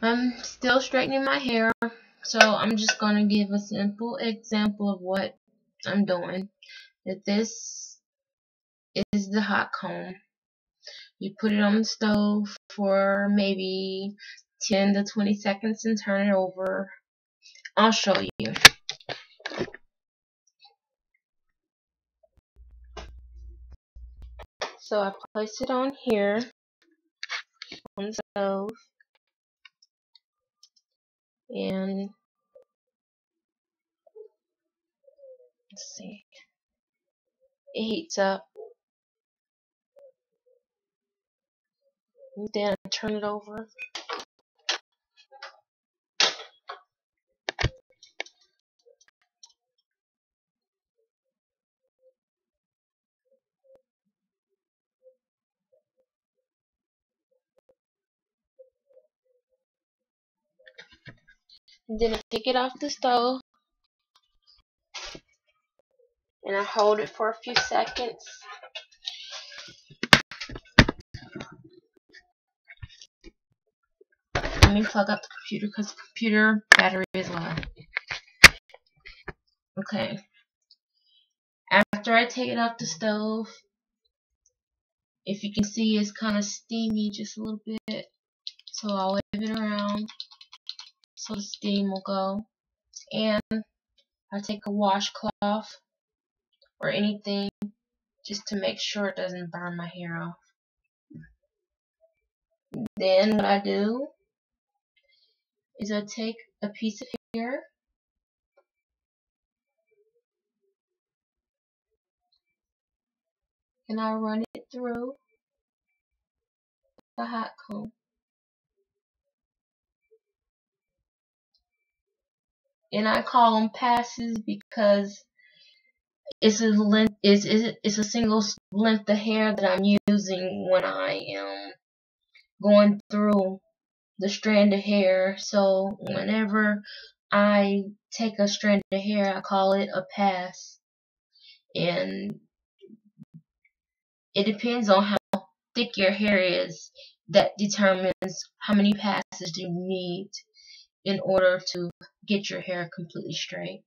I'm still straightening my hair, so I'm just going to give a simple example of what I'm doing. That this is the hot comb. You put it on the stove for maybe 10 to 20 seconds and turn it over. I'll show you. So I place it on here on the stove, and let's see, it heats up, and then I turn it over. And then I take it off the stove and I hold it for a few seconds. Let me plug up the computer because the computer battery is low. Okay. After I take it off the stove, if you can see, it's kind of steamy just a little bit. So I'll wave it around so the steam will go. And I take a washcloth or anything just to make sure it doesn't burn my hair off. Then what I do is I take a piece of hair and I run it through the hot comb. And I call them passes because it's a single length of hair that I'm using when I am going through the strand of hair. So whenever I take a strand of hair, I call it a pass. And it depends on how thick your hair is. That determines how many passes you need in order to get your hair completely straight.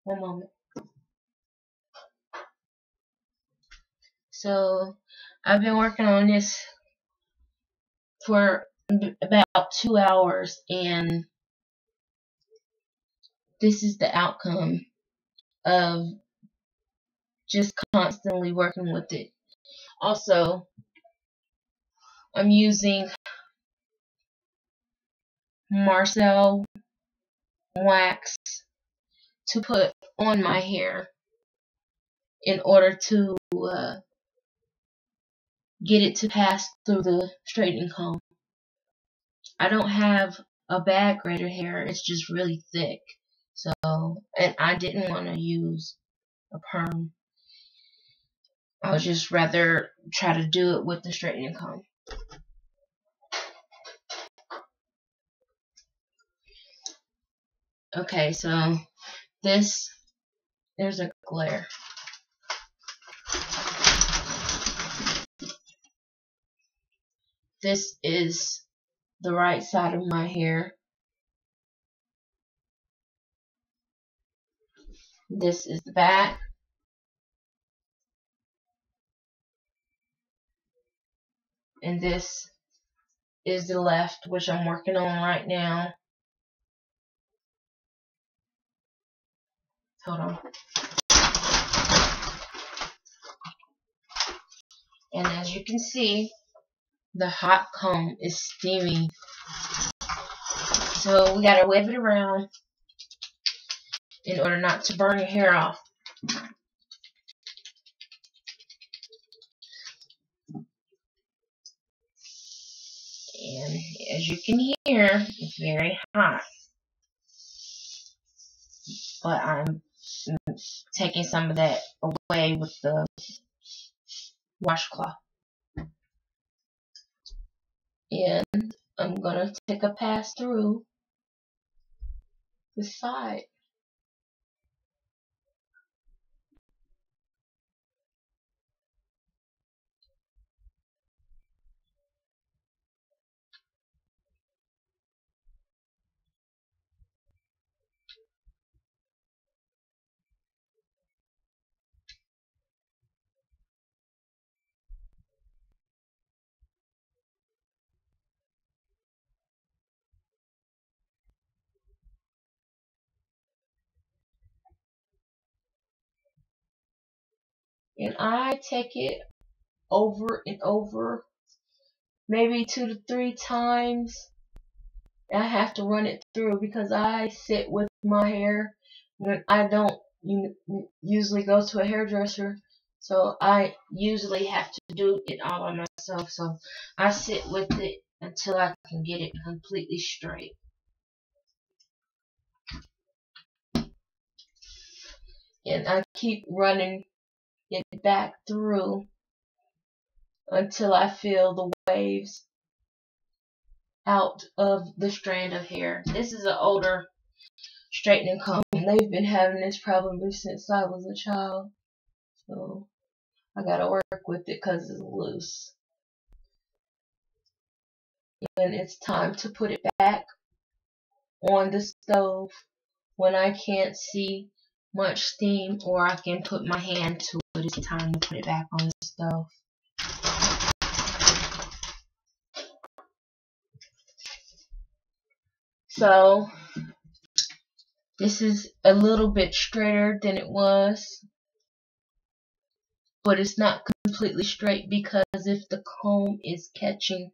One moment. So I've been working on this for about 2 hours, and this is the outcome of just constantly working with it. Also, I'm using Marcel wax to put on my hair in order to get it to pass through the straightening comb. I don't have a bad braided hair, it's just really thick. So, and I didn't want to use a perm. I would just rather try to do it with the straightening comb. Okay, so there's a glare. This is the right side of my hair. This is the back. And this is the left, which I'm working on right now. Hold on. And as you can see, the hot comb is steaming. So we gotta wave it around in order not to burn your hair off. And as you can hear, it's very hot. But I'm taking some of that away with the washcloth. And I'm gonna take a pass through the side. And I take it over and over, maybe 2 to 3 times. I have to run it through because I sit with my hair when I don't usually go to a hairdresser. So I usually have to do it all by myself. So I sit with it until I can get it completely straight. And I keep running it back through until I feel the waves out of the strand of hair. This is an older straightening comb. They've been having this problem since I was a child. So I gotta work with it because it's loose. And it's time to put it back on the stove when I can't see much steam or I can put my hand to it. It's time to put it back on the stove. So this is a little bit straighter than it was, but it's not completely straight because if the comb is catching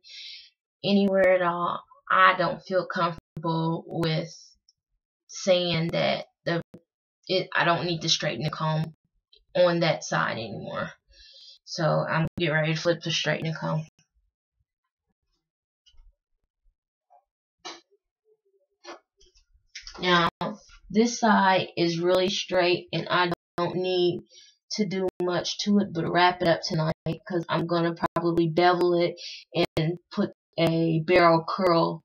anywhere at all, I don't feel comfortable with saying that I don't need to straighten the comb on that side anymore. So I'm getting ready to flip the straightening comb. Now this side is really straight and I don't need to do much to it but wrap it up tonight because I'm gonna probably bevel it and put a barrel curl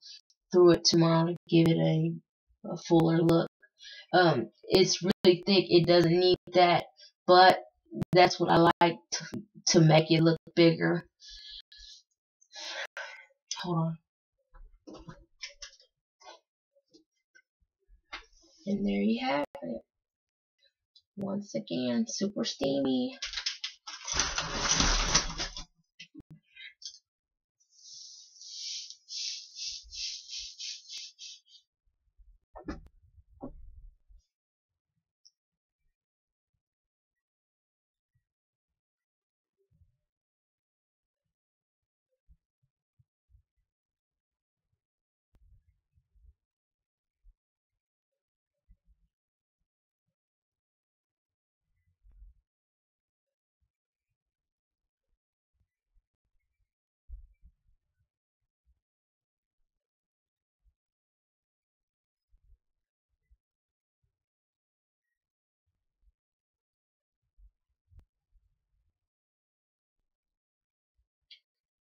through it tomorrow to give it a fuller look. It's really thick, it doesn't need that, but that's what I like to make it look bigger. Hold on. And there you have it. Once again, super steamy.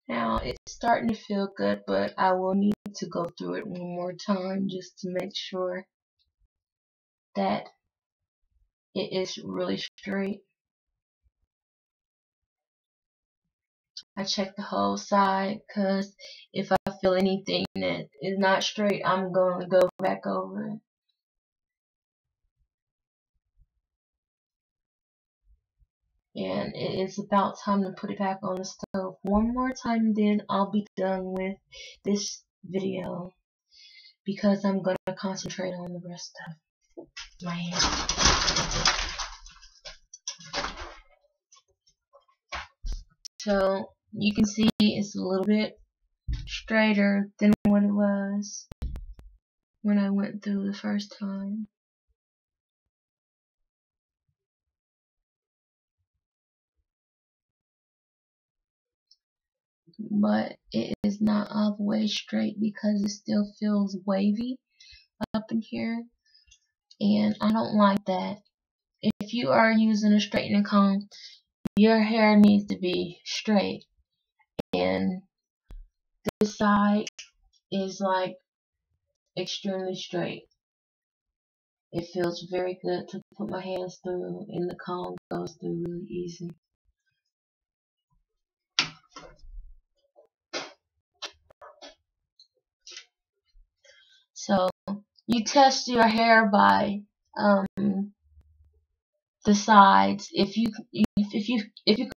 Now it's starting to feel good, but I will need to go through it one more time just to make sure that it is really straight. I check the whole side because if I feel anything that is not straight, I'm going to go back over it. And it is about time to put it back on the stove one more time, then I'll be done with this video because I'm going to concentrate on the rest of my hair. So you can see it's a little bit straighter than what it was when I went through the first time. But it is not all the way straight because it still feels wavy up in here, and I don't like that. If you are using a straightening comb, your hair needs to be straight, and this side is like extremely straight. It feels very good to put my hands through, and the comb goes through really easy. So you test your hair by the sides. If you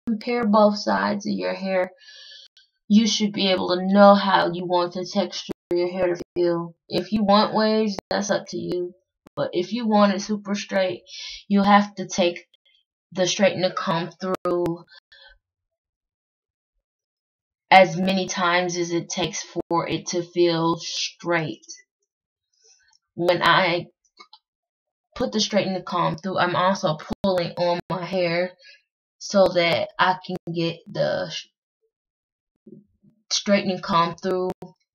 compare both sides of your hair, you should be able to know how you want the texture of your hair to feel. If you want waves, that's up to you. But if you want it super straight, you'll have to take the straightener comb through as many times as it takes for it to feel straight. When I put the straightener comb through, I'm also pulling on my hair so that I can get the straightening comb through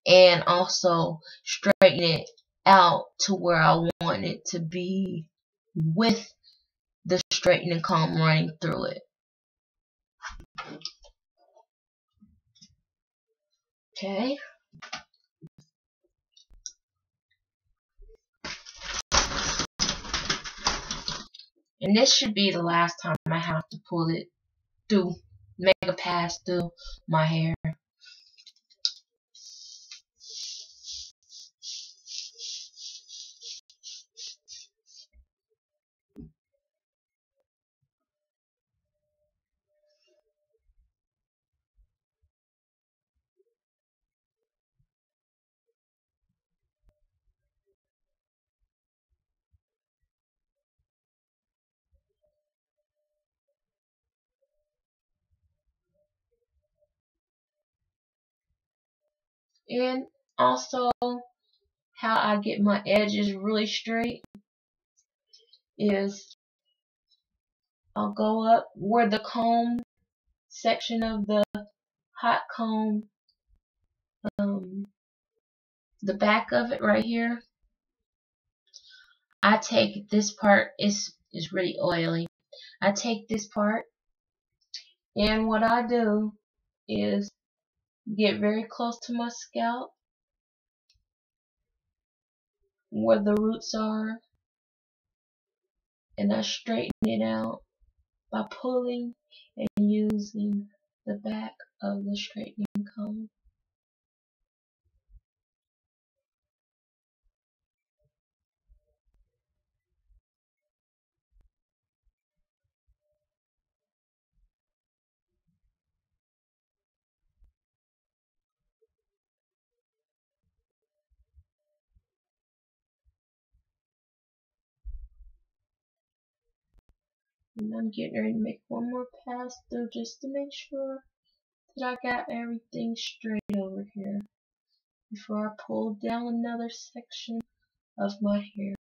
and also straighten it out to where I want it to be with the straightening comb running through it. Okay. And this should be the last time I have to pull it through, make a pass through my hair. And also, how I get my edges really straight is I'll go up where the comb section of the hot comb, the back of it right here. I take this part, is really oily. I take this part, and what I do is get very close to my scalp where the roots are, and I straighten it out by pulling and using the back of the straightening comb. And I'm getting ready to make one more pass through just to make sure that I got everything straight over here before I pull down another section of my hair.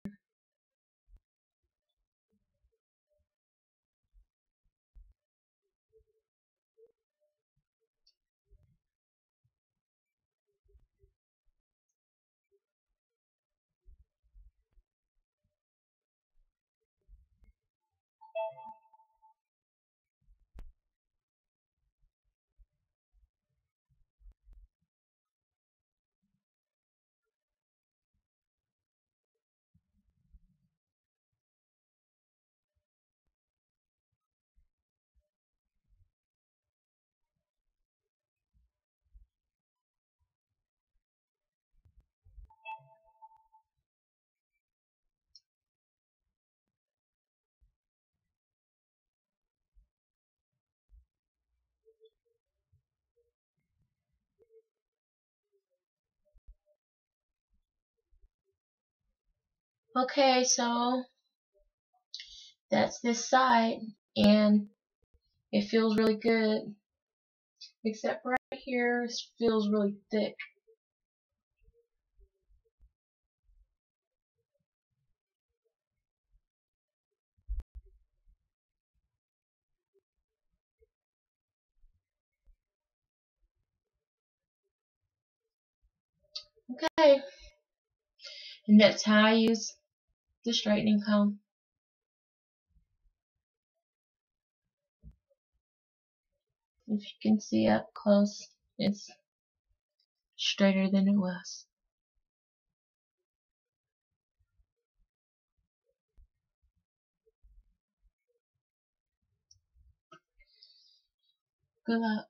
Okay, so that's this side, and it feels really good, except right here it feels really thick. Okay, and that's how I use the straightening comb. If you can see up close, it's straighter than it was. Good luck.